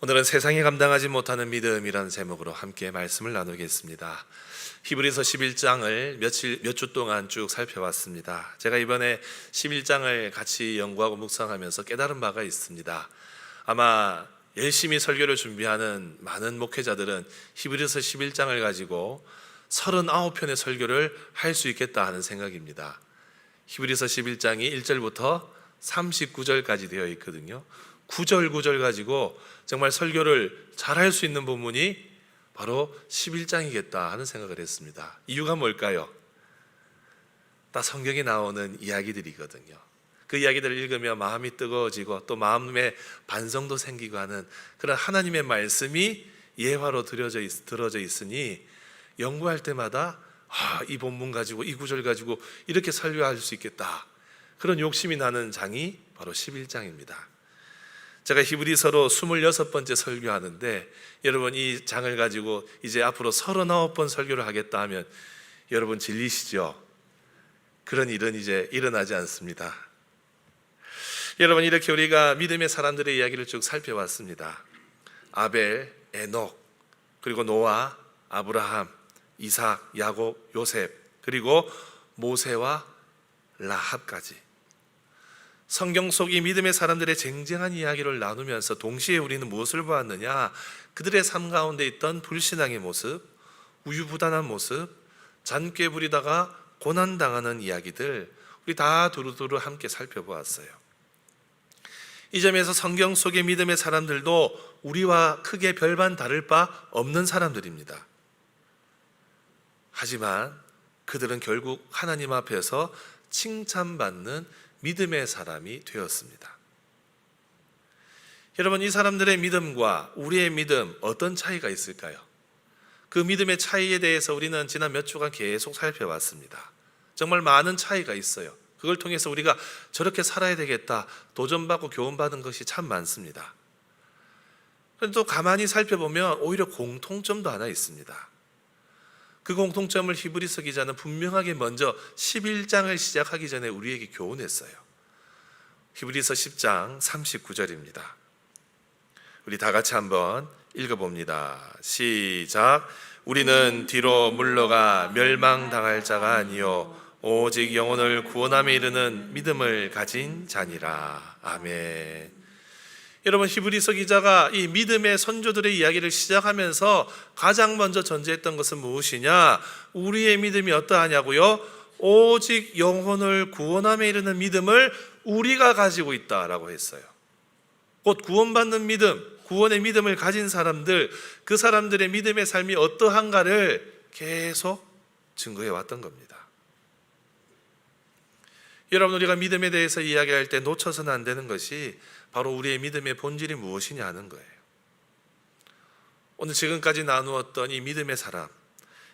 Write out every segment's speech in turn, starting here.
오늘은 세상이 감당하지 못하는 믿음이라는 제목으로 함께 말씀을 나누겠습니다. 히브리서 11장을 몇 주 동안 쭉 살펴봤습니다. 제가 이번에 11장을 같이 연구하고 묵상하면서 깨달은 바가 있습니다. 아마 열심히 설교를 준비하는 많은 목회자들은 히브리서 11장을 가지고 39편의 설교를 할 수 있겠다 하는 생각입니다. 히브리서 11장이 1절부터 39절까지 되어 있거든요. 9절 가지고 정말 설교를 잘할 수 있는 부분이 바로 11장이겠다 하는 생각을 했습니다. 이유가 뭘까요? 다 성경에 나오는 이야기들이거든요. 그 이야기들을 읽으면 마음이 뜨거워지고 또 마음에 반성도 생기고 하는 그런 하나님의 말씀이 예화로 들어져 있으니 연구할 때마다 이 본문 가지고 이 구절 가지고 이렇게 설교할 수 있겠다, 그런 욕심이 나는 장이 바로 11장입니다. 제가 히브리서로 26번째 설교하는데 여러분 이 장을 가지고 이제 앞으로 39번 설교를 하겠다 하면 여러분 질리시죠? 그런 일은 이제 일어나지 않습니다. 여러분, 이렇게 우리가 믿음의 사람들의 이야기를 쭉 살펴봤습니다. 아벨, 에녹, 그리고 노아, 아브라함, 이삭, 야곱, 요셉, 그리고 모세와 라합까지 성경 속 이 믿음의 사람들의 쟁쟁한 이야기를 나누면서 동시에 우리는 무엇을 보았느냐? 그들의 삶 가운데 있던 불신앙의 모습, 우유부단한 모습, 잔꾀 부리다가 고난당하는 이야기들, 우리 다 두루두루 함께 살펴보았어요. 이 점에서 성경 속의 믿음의 사람들도 우리와 크게 별반 다를 바 없는 사람들입니다. 하지만 그들은 결국 하나님 앞에서 칭찬받는 믿음의 사람이 되었습니다. 여러분, 이 사람들의 믿음과 우리의 믿음 어떤 차이가 있을까요? 그 믿음의 차이에 대해서 우리는 지난 몇 주간 계속 살펴봤습니다. 정말 많은 차이가 있어요. 그걸 통해서 우리가 저렇게 살아야 되겠다, 도전받고 교훈받은 것이 참 많습니다. 그런데 또 가만히 살펴보면 오히려 공통점도 하나 있습니다. 그 공통점을 히브리서 기자는 분명하게 먼저 11장을 시작하기 전에 우리에게 교훈했어요. 히브리서 10장 39절입니다. 우리 다 같이 한번 읽어봅니다. 시작. 우리는 뒤로 물러가 멸망당할 자가 아니요 오직 영혼을 구원함에 이르는 믿음을 가진 자니라. 아멘. 여러분, 히브리서 기자가 이 믿음의 선조들의 이야기를 시작하면서 가장 먼저 전제했던 것은 무엇이냐? 우리의 믿음이 어떠하냐고요? 오직 영혼을 구원함에 이르는 믿음을 우리가 가지고 있다라고 했어요. 곧 구원받는 믿음, 구원의 믿음을 가진 사람들, 그 사람들의 믿음의 삶이 어떠한가를 계속 증거해 왔던 겁니다. 여러분, 우리가 믿음에 대해서 이야기할 때 놓쳐서는 안 되는 것이 바로 우리의 믿음의 본질이 무엇이냐 하는 거예요. 오늘 지금까지 나누었던 이 믿음의 사람,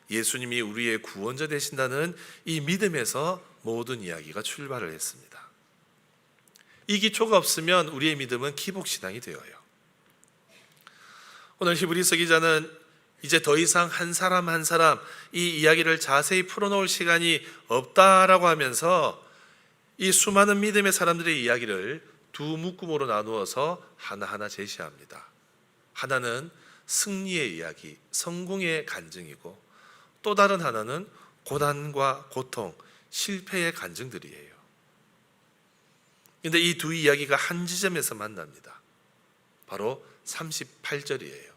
예수님이 우리의 구원자 되신다는 이 믿음에서 모든 이야기가 출발을 했습니다. 이 기초가 없으면 우리의 믿음은 기복신앙이 되어요. 오늘 히브리서 기자는 이제 더 이상 한 사람 한 사람 이 이야기를 자세히 풀어놓을 시간이 없다라고 하면서 이 수많은 믿음의 사람들의 이야기를 두 묶음으로 나누어서 하나하나 제시합니다. 하나는 승리의 이야기, 성공의 간증이고, 또 다른 하나는 고난과 고통, 실패의 간증들이에요. 그런데 이 두 이야기가 한 지점에서 만납니다. 바로 38절이에요.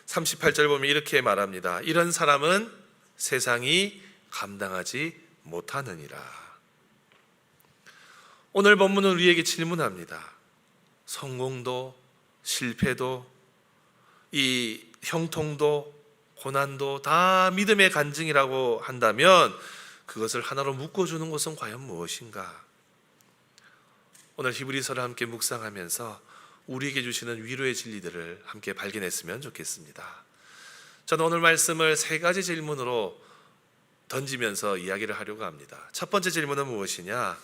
38절 보면 이렇게 말합니다. 이런 사람은 세상이 감당하지 못하느니라. 오늘 본문은 우리에게 질문합니다. 성공도 실패도 이 형통도 고난도 다 믿음의 간증이라고 한다면 그것을 하나로 묶어주는 것은 과연 무엇인가? 오늘 히브리서를 함께 묵상하면서 우리에게 주시는 위로의 진리들을 함께 발견했으면 좋겠습니다. 저는 오늘 말씀을 세 가지 질문으로 던지면서 이야기를 하려고 합니다. 첫 번째 질문은 무엇이냐?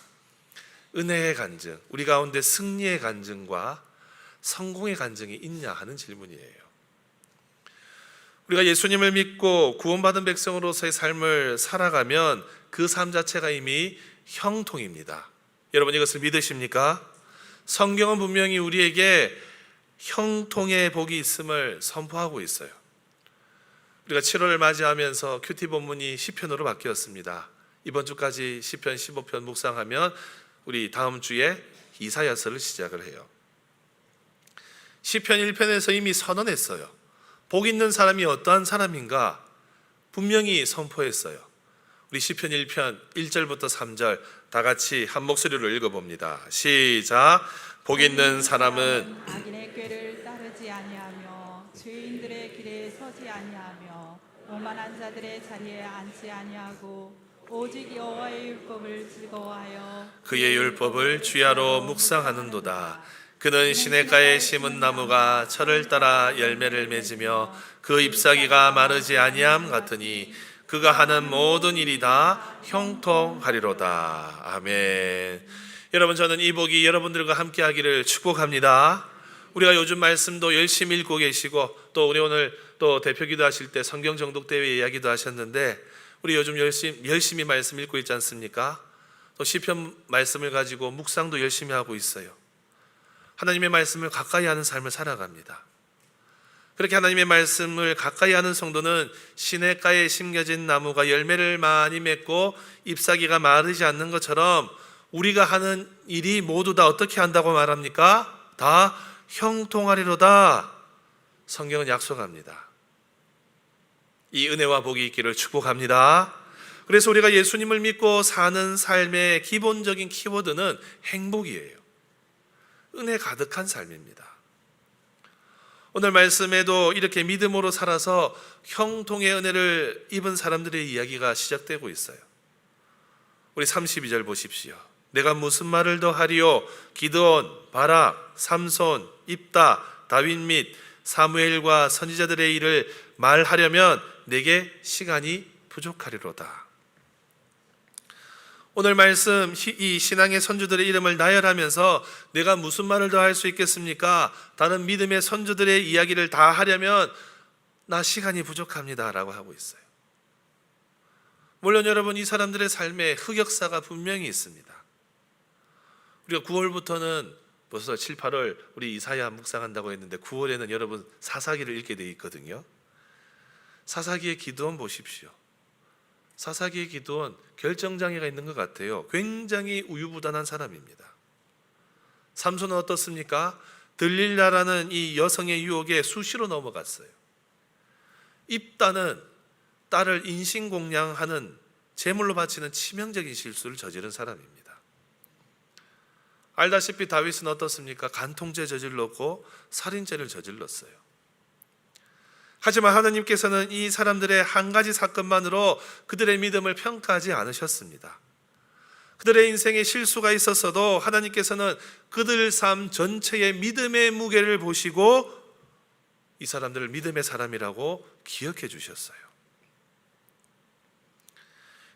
은혜의 간증, 우리 가운데 승리의 간증과 성공의 간증이 있냐 하는 질문이에요. 우리가 예수님을 믿고 구원받은 백성으로서의 삶을 살아가면 그 삶 자체가 이미 형통입니다. 여러분, 이것을 믿으십니까? 성경은 분명히 우리에게 형통의 복이 있음을 선포하고 있어요. 우리가 7월을 맞이하면서 큐티 본문이 시편으로 바뀌었습니다. 이번 주까지 시편 15편 묵상하면 우리 다음 주에 이사야서를 시작을 해요. 시편 1편에서 이미 선언했어요. 복 있는 사람이 어떠한 사람인가 분명히 선포했어요. 우리 시편 1편 1절부터 3절 다 같이 한 목소리로 읽어봅니다. 시작. 복 있는 사람은 악인의 꾀를 따르지 아니하며 죄인들의 길에 서지 아니하며 오만한 자들의 자리에 앉지 아니하고 오직 여호와의 율법을 즐거워하여 그의 율법을 주야로 묵상하는도다. 그는 시냇가에 심은 나무가 철을 따라 열매를 맺으며 그 잎사귀가 마르지 아니함 같으니 그가 하는 모든 일이 다 형통하리로다. 아멘. 여러분, 저는 이 복이 여러분들과 함께 하기를 축복합니다. 우리가 요즘 말씀도 열심히 읽고 계시고 또 우리 오늘 또 대표 기도하실 때 성경 정독 대회 이야기도 하셨는데 우리 요즘 열심히 말씀 읽고 있지 않습니까? 또 시편 말씀을 가지고 묵상도 열심히 하고 있어요. 하나님의 말씀을 가까이 하는 삶을 살아갑니다. 그렇게 하나님의 말씀을 가까이 하는 성도는 시냇가에 심겨진 나무가 열매를 많이 맺고 잎사귀가 마르지 않는 것처럼 우리가 하는 일이 모두 다 어떻게 한다고 말합니까? 다 형통하리로다. 성경은 약속합니다. 이 은혜와 복이 있기를 축복합니다. 그래서 우리가 예수님을 믿고 사는 삶의 기본적인 키워드는 행복이에요. 은혜 가득한 삶입니다. 오늘 말씀에도 이렇게 믿음으로 살아서 형통의 은혜를 입은 사람들의 이야기가 시작되고 있어요. 우리 32절 보십시오. 내가 무슨 말을 더 하리요? 기드온, 바락, 삼손, 입다, 다윗 및 사무엘과 선지자들의 일을 말하려면 내게 시간이 부족하리로다. 오늘 말씀 이 신앙의 선조들의 이름을 나열하면서 내가 무슨 말을 더 할 수 있겠습니까? 다른 믿음의 선조들의 이야기를 다 하려면 나 시간이 부족합니다 라고 하고 있어요. 물론 여러분, 이 사람들의 삶에 흑역사가 분명히 있습니다. 우리가 9월부터는 벌써 7, 8월 우리 이사야 묵상한다고 했는데 9월에는 여러분 사사기를 읽게 돼 있거든요. 사사기의 기도원 보십시오. 사사기의 기도원 결정장애가 있는 것 같아요. 굉장히 우유부단한 사람입니다. 삼손은 어떻습니까? 들릴라라는 이 여성의 유혹에 수시로 넘어갔어요. 입다는 딸을 인신공양하는 제물로 바치는 치명적인 실수를 저지른 사람입니다. 알다시피 다윗은 어떻습니까? 간통죄 저질렀고 살인죄를 저질렀어요. 하지만 하나님께서는 이 사람들의 한 가지 사건만으로 그들의 믿음을 평가하지 않으셨습니다. 그들의 인생에 실수가 있었어도 하나님께서는 그들 삶 전체의 믿음의 무게를 보시고 이 사람들을 믿음의 사람이라고 기억해 주셨어요.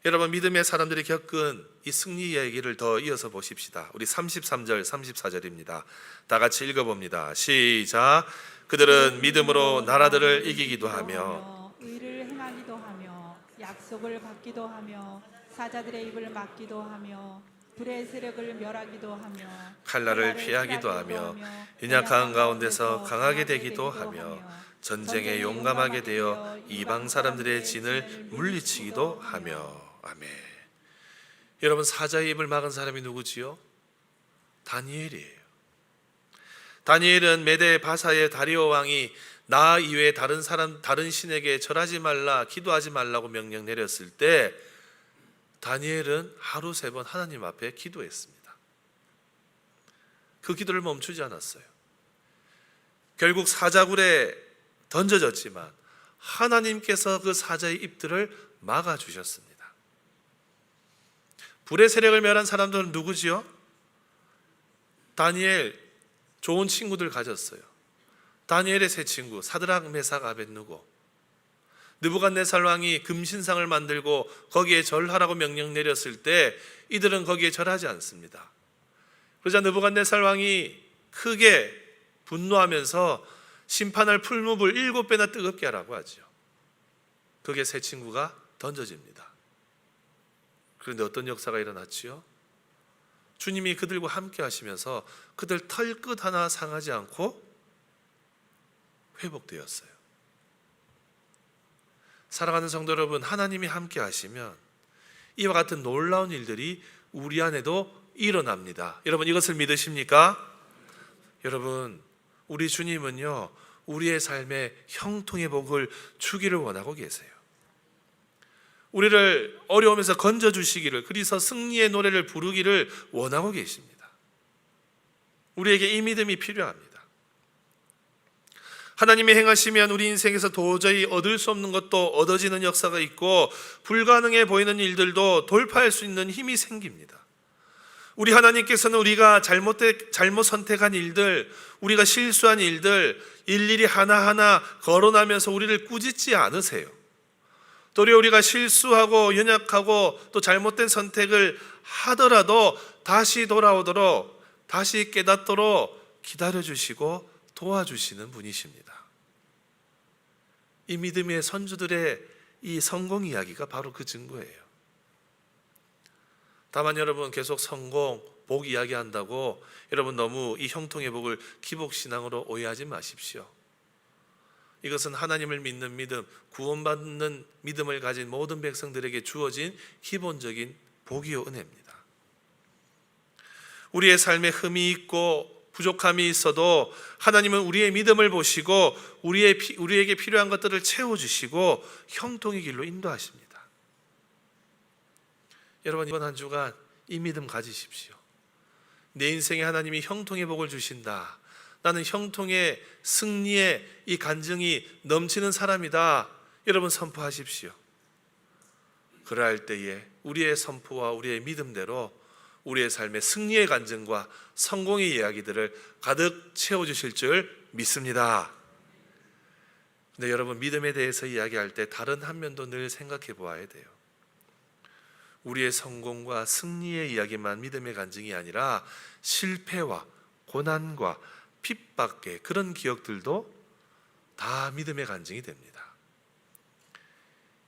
여러분, 믿음의 사람들이 겪은 이 승리 이야기를 더 이어서 보십시다. 우리 33절, 34절입니다. 다 같이 읽어봅니다. 시작. 그들은 믿음으로 나라들을 이기기도 하며 의를 행하기도 하며 약속을 받기도 하며 사자들의 입을 막기도 하며 불의 세력을 멸하기도 하며 칼날을 피하기도 하며 연약한 가운데서 강하게 되기도 하며 전쟁에 용감하게 되어 이방 사람들의 진을 물리치기도 하며. 아멘. 여러분, 사자의 입을 막은 사람이 누구지요? 다니엘이에요. 다니엘은 메대 바사의 다리오 왕이 나 이외에 다른 신에게 절하지 말라, 기도하지 말라고 명령 내렸을 때 다니엘은 하루 3번 하나님 앞에 기도했습니다. 그 기도를 멈추지 않았어요. 결국 사자굴에 던져졌지만 하나님께서 그 사자의 입들을 막아주셨습니다. 불의 세력을 멸한 사람들은 누구지요? 다니엘 좋은 친구들 가졌어요. 다니엘의 세 친구 사드락, 메삭, 아벳느고. 느부갓네살 왕이 금신상을 만들고 거기에 절하라고 명령 내렸을 때 이들은 거기에 절하지 않습니다. 그러자 느부갓네살 왕이 크게 분노하면서 심판할 풀무불 7배나 뜨겁게 하라고 하죠. 그게 세 친구가 던져집니다. 그런데 어떤 역사가 일어났지요? 주님이 그들과 함께 하시면서 그들 털끝 하나 상하지 않고 회복되었어요. 사랑하는 성도 여러분, 하나님이 함께 하시면 이와 같은 놀라운 일들이 우리 안에도 일어납니다. 여러분, 이것을 믿으십니까? 여러분, 우리 주님은요, 우리의 삶에 형통의 복을 주기를 원하고 계세요. 우리를 어려움에서 건져주시기를, 그리서 승리의 노래를 부르기를 원하고 계십니다. 우리에게 이 믿음이 필요합니다. 하나님이 행하시면 우리 인생에서 도저히 얻을 수 없는 것도 얻어지는 역사가 있고, 불가능해 보이는 일들도 돌파할 수 있는 힘이 생깁니다. 우리 하나님께서는 우리가 잘못 선택한 일들, 우리가 실수한 일들 일일이 하나하나 거론하면서 우리를 꾸짖지 않으세요. 도리어 우리가 실수하고 연약하고 또 잘못된 선택을 하더라도 다시 돌아오도록, 다시 깨닫도록 기다려주시고 도와주시는 분이십니다. 이 믿음의 선주들의 이 성공 이야기가 바로 그 증거예요. 다만 여러분, 계속 성공, 복 이야기한다고 여러분 너무 이 형통의 복을 기복신앙으로 오해하지 마십시오. 이것은 하나님을 믿는 믿음, 구원받는 믿음을 가진 모든 백성들에게 주어진 기본적인 복이요 은혜입니다. 우리의 삶에 흠이 있고 부족함이 있어도 하나님은 우리의 믿음을 보시고 우리에게 필요한 것들을 채워주시고 형통의 길로 인도하십니다. 여러분, 이번 한 주간 이 믿음 가지십시오. 내 인생에 하나님이 형통의 복을 주신다. 나는 형통의 승리의 이 간증이 넘치는 사람이다. 여러분 선포하십시오. 그러할 때에 우리의 선포와 우리의 믿음대로 우리의 삶의 승리의 간증과 성공의 이야기들을 가득 채워주실 줄 믿습니다. 근데 여러분, 믿음에 대해서 이야기할 때 다른 한 면도 늘 생각해 보아야 돼요. 우리의 성공과 승리의 이야기만 믿음의 간증이 아니라 실패와 고난과 핍박의 그런 기억들도 다 믿음의 간증이 됩니다.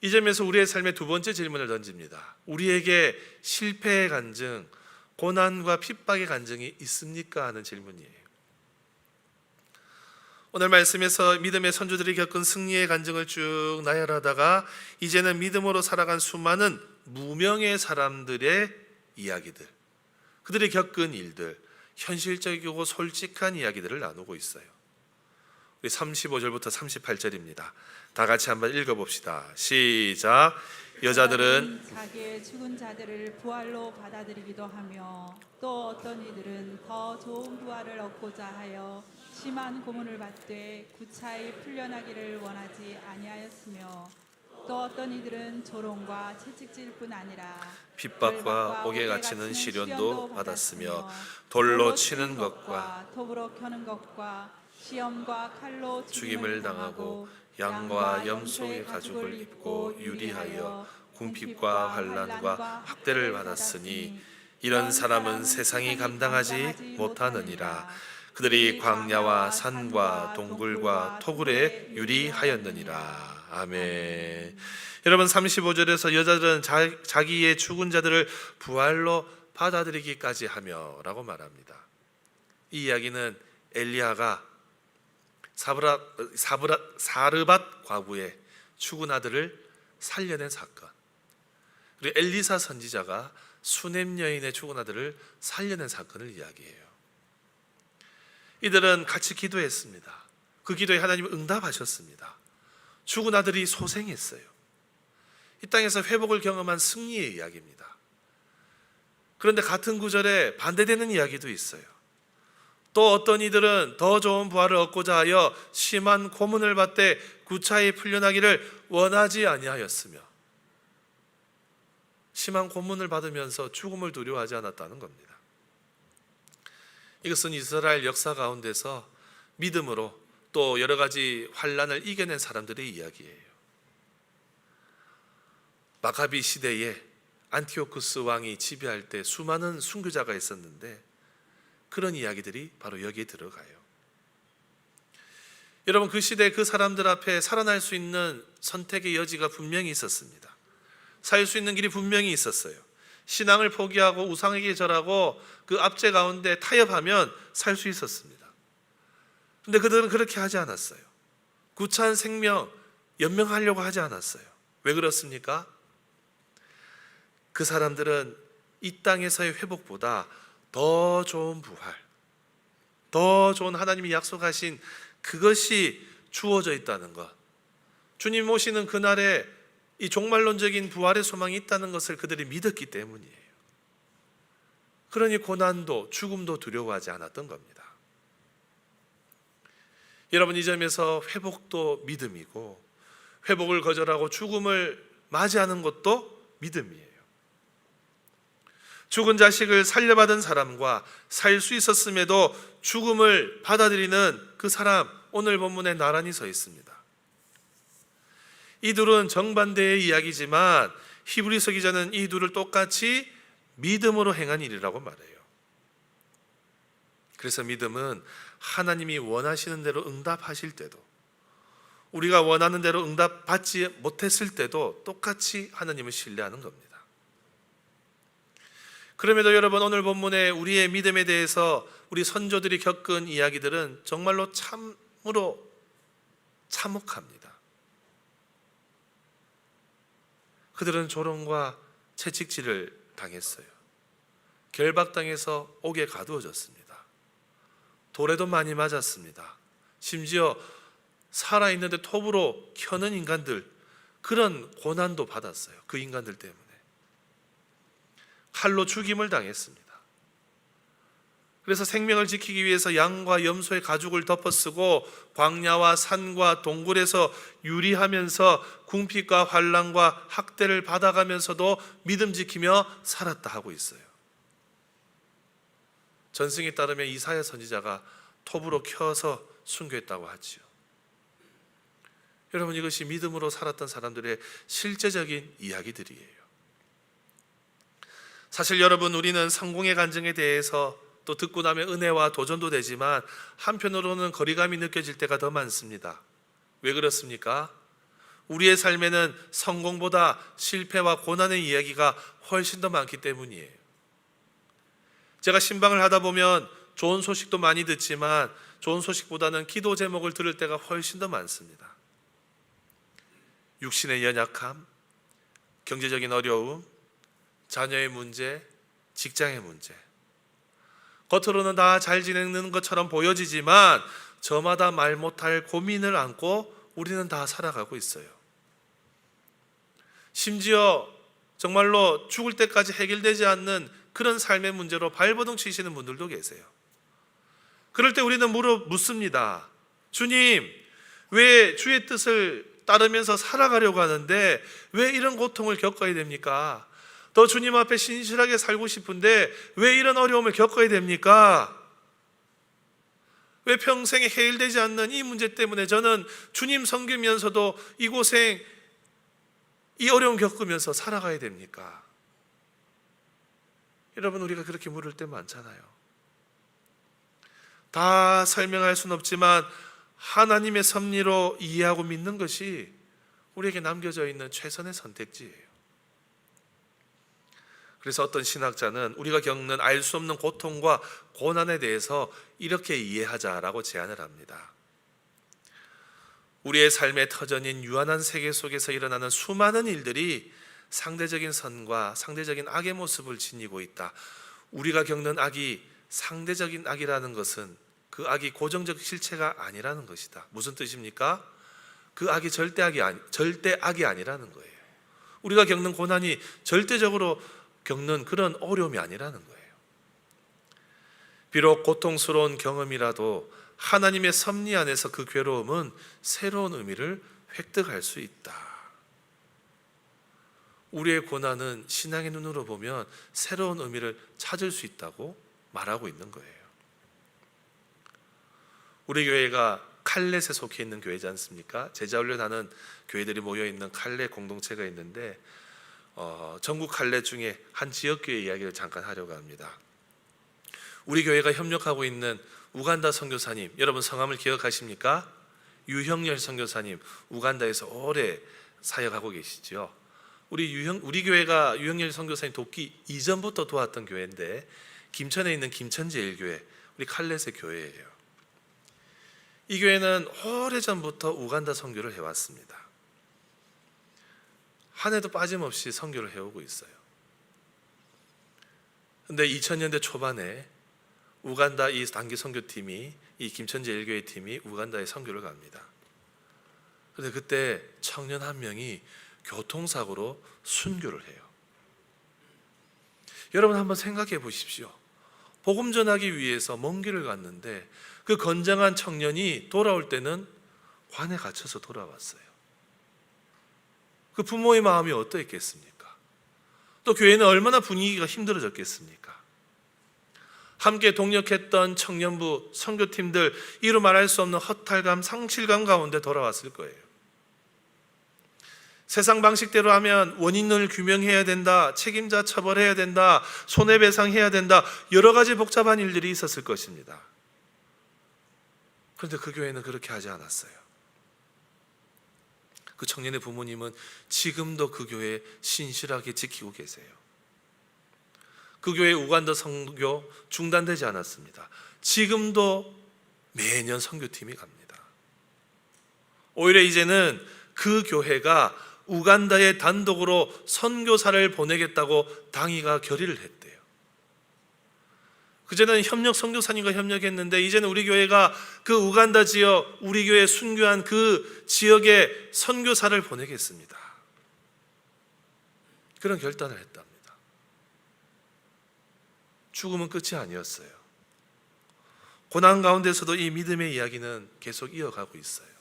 이 점에서 우리의 삶의 두 번째 질문을 던집니다. 우리에게 실패의 간증, 고난과 핍박의 간증이 있습니까? 하는 질문이에요. 오늘 말씀에서 믿음의 선조들이 겪은 승리의 간증을 쭉 나열하다가 이제는 믿음으로 살아간 수많은 무명의 사람들의 이야기들, 그들이 겪은 일들, 현실적이고 솔직한 이야기들을 나누고 있어요. 우리 35절부터 38절입니다. 다 같이 한번 읽어봅시다. 시작. 여자들은 자기의 죽은 자들을 부활로 받아들이기도 하며, 또 어떤 이들은 더 좋은 부활을 얻고자 하여 심한 고문을 받되 구차히 풀려나기를 원하지 아니하였으며, 또 어떤 이들은 조롱과 채찍질뿐 아니라 핍박과 옥에 갇히는 시련도 받았으며, 돌로 치는 것과 톱으로 켜는 것과 시험과 칼로 죽임을 당하고 양과 염소의 가죽을 입고 유리하여 궁핍과 환난과 학대를 받았으니, 이런 사람은 세상이 감당하지 못하느니라. 그들이 광야와 산과 동굴과 토굴에 유리하였느니라. 아멘. 여러분, 35절에서 여자들은 자기의 죽은 자들을 부활로 받아들이기까지 하며 라고 말합니다. 이 이야기는 엘리야가 사르밧 과부의 죽은 아들을 살려낸 사건, 그리고 엘리사 선지자가 수넴 여인의 죽은 아들을 살려낸 사건을 이야기해요. 이들은 같이 기도했습니다. 그 기도에 하나님은 응답하셨습니다. 죽은 아들이 소생했어요. 이 땅에서 회복을 경험한 승리의 이야기입니다. 그런데 같은 구절에 반대되는 이야기도 있어요. 또 어떤 이들은 더 좋은 부활을 얻고자 하여 심한 고문을 받되 구차히 풀려나기를 원하지 아니하였으며, 심한 고문을 받으면서 죽음을 두려워하지 않았다는 겁니다. 이것은 이스라엘 역사 가운데서 믿음으로 또 여러 가지 환난을 이겨낸 사람들의 이야기예요. 마가비 시대에 안티오쿠스 왕이 지배할 때 수많은 순교자가 있었는데 그런 이야기들이 바로 여기에 들어가요. 여러분, 그 시대 그 사람들 앞에 살아날 수 있는 선택의 여지가 분명히 있었습니다. 살 수 있는 길이 분명히 있었어요. 신앙을 포기하고 우상에게 절하고 그 압제 가운데 타협하면 살 수 있었습니다. 그런데 그들은 그렇게 하지 않았어요. 구차한 생명 연명하려고 하지 않았어요. 왜 그렇습니까? 그 사람들은 이 땅에서의 회복보다 더 좋은 부활, 더 좋은 하나님이 약속하신 그것이 주어져 있다는 것, 주님 오시는 그날에 이 종말론적인 부활의 소망이 있다는 것을 그들이 믿었기 때문이에요. 그러니 고난도 죽음도 두려워하지 않았던 겁니다. 여러분, 이 점에서 회복도 믿음이고 회복을 거절하고 죽음을 맞이하는 것도 믿음이에요. 죽은 자식을 살려받은 사람과 살 수 있었음에도 죽음을 받아들이는 그 사람, 오늘 본문에 나란히 서 있습니다. 이 둘은 정반대의 이야기지만 히브리서 기자는 이 둘을 똑같이 믿음으로 행한 일이라고 말해요. 그래서 믿음은 하나님이 원하시는 대로 응답하실 때도, 우리가 원하는 대로 응답받지 못했을 때도 똑같이 하나님을 신뢰하는 겁니다. 그럼에도 여러분, 오늘 본문에 우리의 믿음에 대해서 우리 선조들이 겪은 이야기들은 정말로 참으로 참혹합니다. 그들은 조롱과 채찍질을 당했어요. 결박당해서 옥에 가두어졌습니다. 돌에도 많이 맞았습니다. 심지어 살아있는데 톱으로 켜는 인간들, 그런 고난도 받았어요. 그 인간들 때문에. 칼로 죽임을 당했습니다. 그래서 생명을 지키기 위해서 양과 염소의 가죽을 덮어쓰고 광야와 산과 동굴에서 유리하면서 궁핍과 환난과 학대를 받아가면서도 믿음 지키며 살았다 하고 있어요. 전승에 따르면 이사야 선지자가 톱으로 켜서 순교했다고 하지요. 여러분, 이것이 믿음으로 살았던 사람들의 실제적인 이야기들이에요. 사실 여러분, 우리는 성공의 간증에 대해서 또 듣고 나면 은혜와 도전도 되지만 한편으로는 거리감이 느껴질 때가 더 많습니다. 왜 그렇습니까? 우리의 삶에는 성공보다 실패와 고난의 이야기가 훨씬 더 많기 때문이에요. 제가 신방을 하다 보면 좋은 소식도 많이 듣지만 좋은 소식보다는 기도 제목을 들을 때가 훨씬 더 많습니다. 육신의 연약함, 경제적인 어려움, 자녀의 문제, 직장의 문제. 겉으로는 다 잘 지내는 것처럼 보여지지만 저마다 말 못할 고민을 안고 우리는 다 살아가고 있어요. 심지어 정말로 죽을 때까지 해결되지 않는 그런 삶의 문제로 발버둥 치시는 분들도 계세요. 그럴 때 우리는 묻습니다. 주님, 왜 주의 뜻을 따르면서 살아가려고 하는데 왜 이런 고통을 겪어야 됩니까? 더 주님 앞에 신실하게 살고 싶은데 왜 이런 어려움을 겪어야 됩니까? 왜 평생에 해결되지 않는 이 문제 때문에 저는 주님 섬기면서도 이 고생, 이 어려움 겪으면서 살아가야 됩니까? 여러분, 우리가 그렇게 물을 때 많잖아요. 다 설명할 수는 없지만 하나님의 섭리로 이해하고 믿는 것이 우리에게 남겨져 있는 최선의 선택지예요. 그래서 어떤 신학자는 우리가 겪는 알 수 없는 고통과 고난에 대해서 이렇게 이해하자라고 제안을 합니다. 우리의 삶의 터전인 유한한 세계 속에서 일어나는 수많은 일들이 상대적인 선과 상대적인 악의 모습을 지니고 있다. 우리가 겪는 악이 상대적인 악이라는 것은 그 악이 고정적 실체가 아니라는 것이다. 무슨 뜻입니까? 그 악이 절대 악이 아니라는 거예요. 우리가 겪는 고난이 절대적으로 겪는 그런 어려움이 아니라는 거예요. 비록 고통스러운 경험이라도 하나님의 섭리 안에서 그 괴로움은 새로운 의미를 획득할 수 있다. 우리의 고난은 신앙의 눈으로 보면 새로운 의미를 찾을 수 있다고 말하고 있는 거예요. 우리 교회가 칼렛에 속해 있는 교회지 않습니까? 제자훈련하는 교회들이 모여있는 칼렛 공동체가 있는데 전국 칼렛 중에 한 지역교회 이야기를 잠깐 하려고 합니다. 우리 교회가 협력하고 있는 우간다 선교사님, 여러분 성함을 기억하십니까? 유형렬 선교사님, 우간다에서 오래 사역하고 계시죠. 우리 교회가 유형렬 선교사님 돕기 이전부터 도왔던 교회인데 김천에 있는 김천제일교회, 우리 칼렛의 교회예요. 이 교회는 오래전부터 우간다 선교를 해왔습니다. 한 해도 빠짐없이 선교를 해오고 있어요. 근데 2000년대 초반에 우간다 이 단기 선교팀이, 이 김천지 일교회 팀이 우간다에 선교를 갑니다. 그런데 그때 청년 한 명이 교통사고로 순교를 해요. 여러분 한번 생각해 보십시오. 복음 전하기 위해서 먼 길을 갔는데 그 건장한 청년이 돌아올 때는 관에 갇혀서 돌아왔어요. 그 부모의 마음이 어떠했겠습니까? 또 교회는 얼마나 분위기가 힘들어졌겠습니까? 함께 동역했던 청년부, 선교팀들, 이루 말할 수 없는 허탈감, 상실감 가운데 돌아왔을 거예요. 세상 방식대로 하면 원인을 규명해야 된다, 책임자 처벌해야 된다, 손해배상해야 된다, 여러 가지 복잡한 일들이 있었을 것입니다. 그런데 그 교회는 그렇게 하지 않았어요. 그 청년의 부모님은 지금도 그 교회에 신실하게 지키고 계세요. 그 교회 우간다 선교 중단되지 않았습니다. 지금도 매년 선교팀이 갑니다. 오히려 이제는 그 교회가 우간다에 단독으로 선교사를 보내겠다고 당의가 결의를 했대요. 그전에는 협력 선교사님과 협력했는데 이제는 우리 교회가 그 우간다 지역, 우리 교회 순교한 그 지역에 선교사를 보내겠습니다. 그런 결단을 했답니다. 죽음은 끝이 아니었어요. 고난 가운데서도 이 믿음의 이야기는 계속 이어가고 있어요.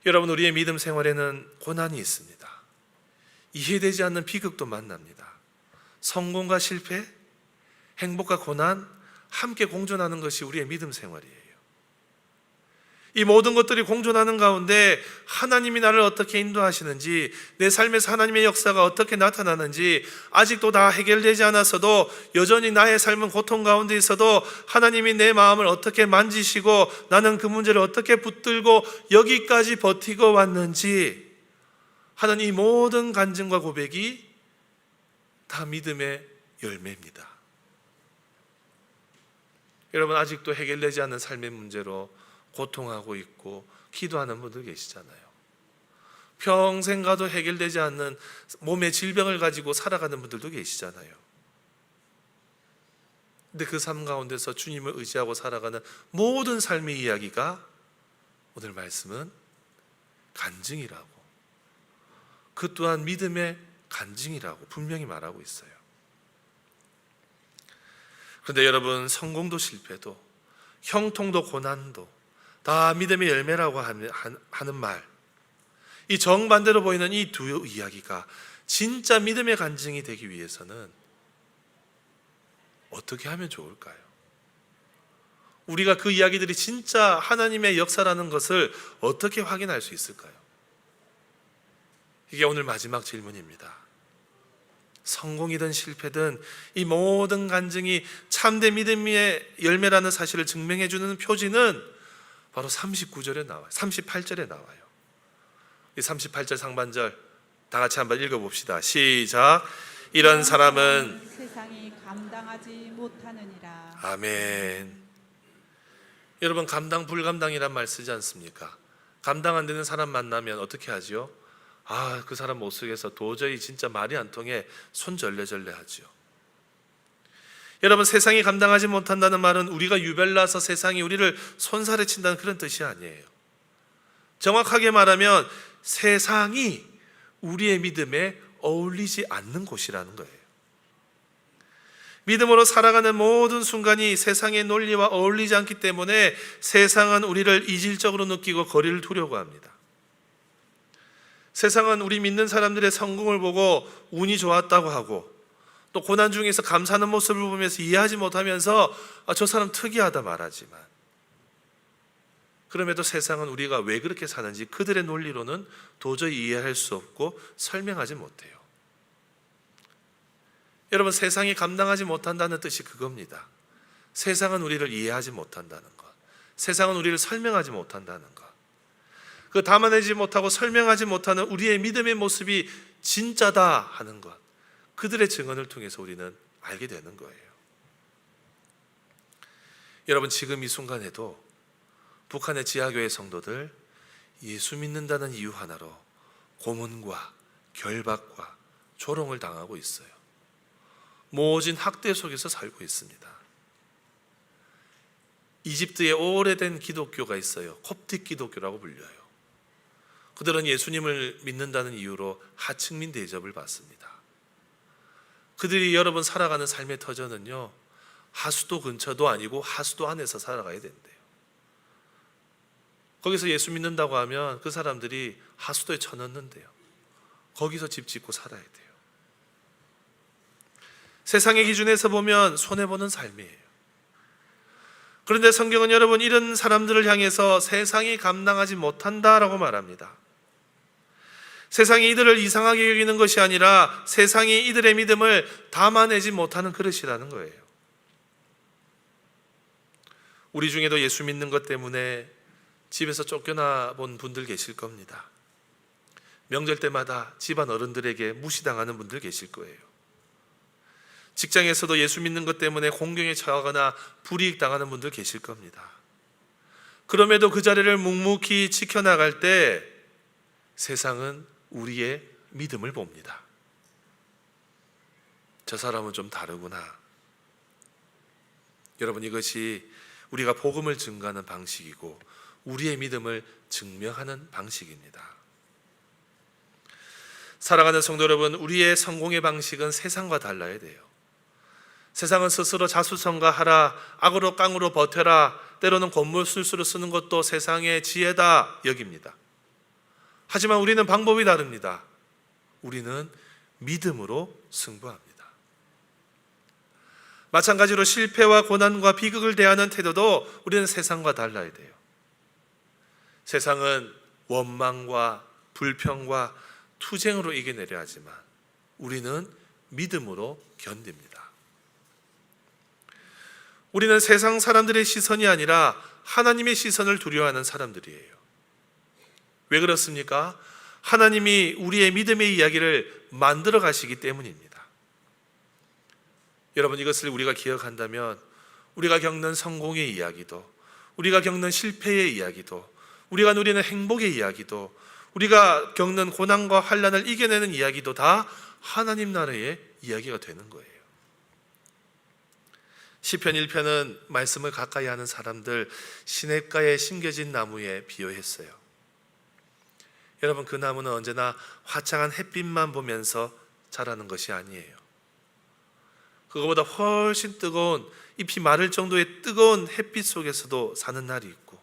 여러분, 우리의 믿음 생활에는 고난이 있습니다. 이해되지 않는 비극도 만납니다. 성공과 실패, 행복과 고난 함께 공존하는 것이 우리의 믿음 생활이에요. 이 모든 것들이 공존하는 가운데 하나님이 나를 어떻게 인도하시는지, 내 삶에서 하나님의 역사가 어떻게 나타나는지, 아직도 다 해결되지 않았어도 여전히 나의 삶은 고통 가운데 있어도 하나님이 내 마음을 어떻게 만지시고 나는 그 문제를 어떻게 붙들고 여기까지 버티고 왔는지 하는 이 모든 간증과 고백이 다 믿음의 열매입니다. 여러분, 아직도 해결되지 않는 삶의 문제로 고통하고 있고 기도하는 분들 계시잖아요. 평생 가도 해결되지 않는 몸의 질병을 가지고 살아가는 분들도 계시잖아요. 근데 그 삶 가운데서 주님을 의지하고 살아가는 모든 삶의 이야기가 오늘 말씀은 간증이라고, 그 또한 믿음의 간증이라고 분명히 말하고 있어요. 그런데 여러분, 성공도 실패도 형통도 고난도 다 믿음의 열매라고 하는 말, 이 정반대로 보이는 이 두 이야기가 진짜 믿음의 간증이 되기 위해서는 어떻게 하면 좋을까요? 우리가 그 이야기들이 진짜 하나님의 역사라는 것을 어떻게 확인할 수 있을까요? 이게 오늘 마지막 질문입니다. 성공이든 실패든 이 모든 간증이 참된 믿음의 열매라는 사실을 증명해 주는 표지는 바로 39절에 나와요. 38절에 나와요. 이 38절 상반절 다 같이 한번 읽어봅시다. 시작. 이런 사람은 세상이 감당하지 못하느니라. 아멘. 여러분, 감당 불감당이란 말 쓰지 않습니까? 감당 안 되는 사람 만나면 어떻게 하지요? 그 사람 못 쓰겠어. 도저히 진짜 말이 안 통해. 손 절레절레 하지요. 여러분, 세상이 감당하지 못한다는 말은 우리가 유별나서 세상이 우리를 손살에 친다는 그런 뜻이 아니에요. 정확하게 말하면 세상이 우리의 믿음에 어울리지 않는 곳이라는 거예요. 믿음으로 살아가는 모든 순간이 세상의 논리와 어울리지 않기 때문에 세상은 우리를 이질적으로 느끼고 거리를 두려고 합니다. 세상은 우리 믿는 사람들의 성공을 보고 운이 좋았다고 하고, 또 고난 중에서 감사하는 모습을 보면서 이해하지 못하면서 저 사람 특이하다 말하지만, 그럼에도 세상은 우리가 왜 그렇게 사는지 그들의 논리로는 도저히 이해할 수 없고 설명하지 못해요. 여러분, 세상이 감당하지 못한다는 뜻이 그겁니다. 세상은 우리를 이해하지 못한다는 것, 세상은 우리를 설명하지 못한다는 것, 그 담아내지 못하고 설명하지 못하는 우리의 믿음의 모습이 진짜다 하는 것, 그들의 증언을 통해서 우리는 알게 되는 거예요. 여러분, 지금 이 순간에도 북한의 지하교회 성도들 예수 믿는다는 이유 하나로 고문과 결박과 조롱을 당하고 있어요. 모진 학대 속에서 살고 있습니다. 이집트에 오래된 기독교가 있어요. 콥틱 기독교라고 불려요. 그들은 예수님을 믿는다는 이유로 하층민 대접을 받습니다. 그들이 여러분 살아가는 삶의 터전은요, 하수도 근처도 아니고 하수도 안에서 살아가야 된대요. 거기서 예수 믿는다고 하면 그 사람들이 하수도에 쳐넣는데요. 거기서 집 짓고 살아야 돼요. 세상의 기준에서 보면 손해보는 삶이에요. 그런데 성경은 여러분 이런 사람들을 향해서 세상이 감당하지 못한다라고 말합니다. 세상이 이들을 이상하게 여기는 것이 아니라 세상이 이들의 믿음을 담아내지 못하는 그릇이라는 거예요. 우리 중에도 예수 믿는 것 때문에 집에서 쫓겨나 본 분들 계실 겁니다. 명절 때마다 집안 어른들에게 무시당하는 분들 계실 거예요. 직장에서도 예수 믿는 것 때문에 공경에 처하거나 불이익 당하는 분들 계실 겁니다. 그럼에도 그 자리를 묵묵히 지켜나갈 때 세상은 우리의 믿음을 봅니다. 저 사람은 좀 다르구나. 여러분, 이것이 우리가 복음을 증거하는 방식이고 우리의 믿음을 증명하는 방식입니다. 사랑하는 성도 여러분, 우리의 성공의 방식은 세상과 달라야 돼요. 세상은 스스로 자수성가하라, 악으로 깡으로 버텨라, 때로는 곤물술수를 쓰는 것도 세상의 지혜다 여깁니다. 하지만 우리는 방법이 다릅니다. 우리는 믿음으로 승부합니다. 마찬가지로 실패와 고난과 비극을 대하는 태도도 우리는 세상과 달라야 돼요. 세상은 원망과 불평과 투쟁으로 이겨내려 하지만 우리는 믿음으로 견딥니다. 우리는 세상 사람들의 시선이 아니라 하나님의 시선을 두려워하는 사람들이에요. 왜 그렇습니까? 하나님이 우리의 믿음의 이야기를 만들어 가시기 때문입니다. 여러분, 이것을 우리가 기억한다면 우리가 겪는 성공의 이야기도, 우리가 겪는 실패의 이야기도, 우리가 누리는 행복의 이야기도, 우리가 겪는 고난과 환난을 이겨내는 이야기도 다 하나님 나라의 이야기가 되는 거예요. 시편 1편은 말씀을 가까이 하는 사람들, 시냇가에 심겨진 나무에 비유했어요. 여러분, 그 나무는 언제나 화창한 햇빛만 보면서 자라는 것이 아니에요. 그거보다 훨씬 뜨거운, 잎이 마를 정도의 뜨거운 햇빛 속에서도 사는 날이 있고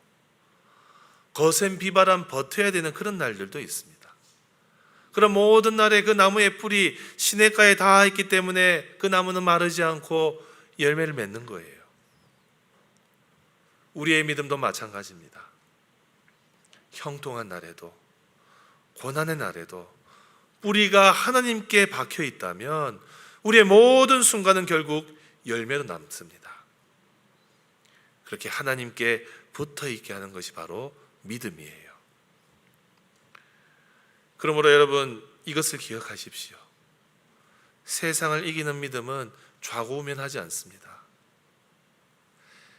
거센 비바람 버텨야 되는 그런 날들도 있습니다. 그런 모든 날에 그 나무의 뿌리 시냇가에 닿아 있기 때문에 그 나무는 마르지 않고 열매를 맺는 거예요. 우리의 믿음도 마찬가지입니다. 형통한 날에도 고난의 날에도 뿌리가 하나님께 박혀 있다면 우리의 모든 순간은 결국 열매로 남습니다. 그렇게 하나님께 붙어 있게 하는 것이 바로 믿음이에요. 그러므로 여러분, 이것을 기억하십시오. 세상을 이기는 믿음은 좌고우면하지 않습니다.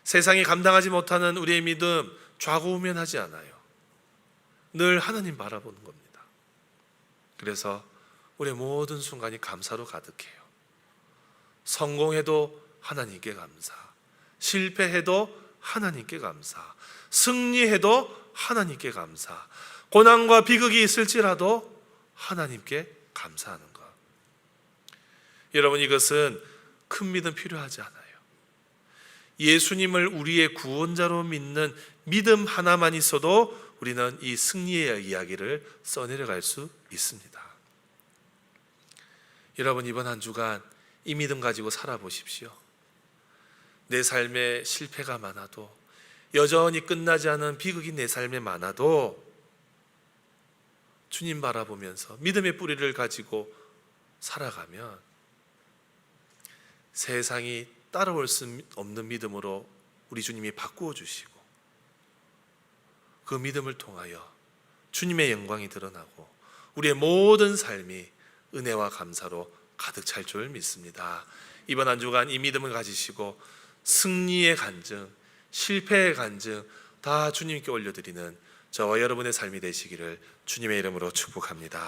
세상이 감당하지 못하는 우리의 믿음 좌고우면하지 않아요. 늘 하나님 바라보는 겁니다. 그래서 우리의 모든 순간이 감사로 가득해요. 성공해도 하나님께 감사, 실패해도 하나님께 감사, 승리해도 하나님께 감사, 고난과 비극이 있을지라도 하나님께 감사하는 것. 여러분, 이것은 큰 믿음 필요하지 않아요. 예수님을 우리의 구원자로 믿는 믿음 하나만 있어도 우리는 이 승리의 이야기를 써내려갈 수 있습니다. 여러분, 이번 한 주간 이 믿음 가지고 살아보십시오. 내 삶에 실패가 많아도, 여전히 끝나지 않은 비극이 내 삶에 많아도 주님 바라보면서 믿음의 뿌리를 가지고 살아가면 세상이 따라올 수 없는 믿음으로 우리 주님이 바꾸어 주시고 그 믿음을 통하여 주님의 영광이 드러나고 우리의 모든 삶이 은혜와 감사로 가득 찰 줄 믿습니다. 이번 한 주간 이 믿음을 가지시고 승리의 간증, 실패의 간증, 다 주님께 올려드리는 저와 여러분의 삶이 되시기를 주님의 이름으로 축복합니다.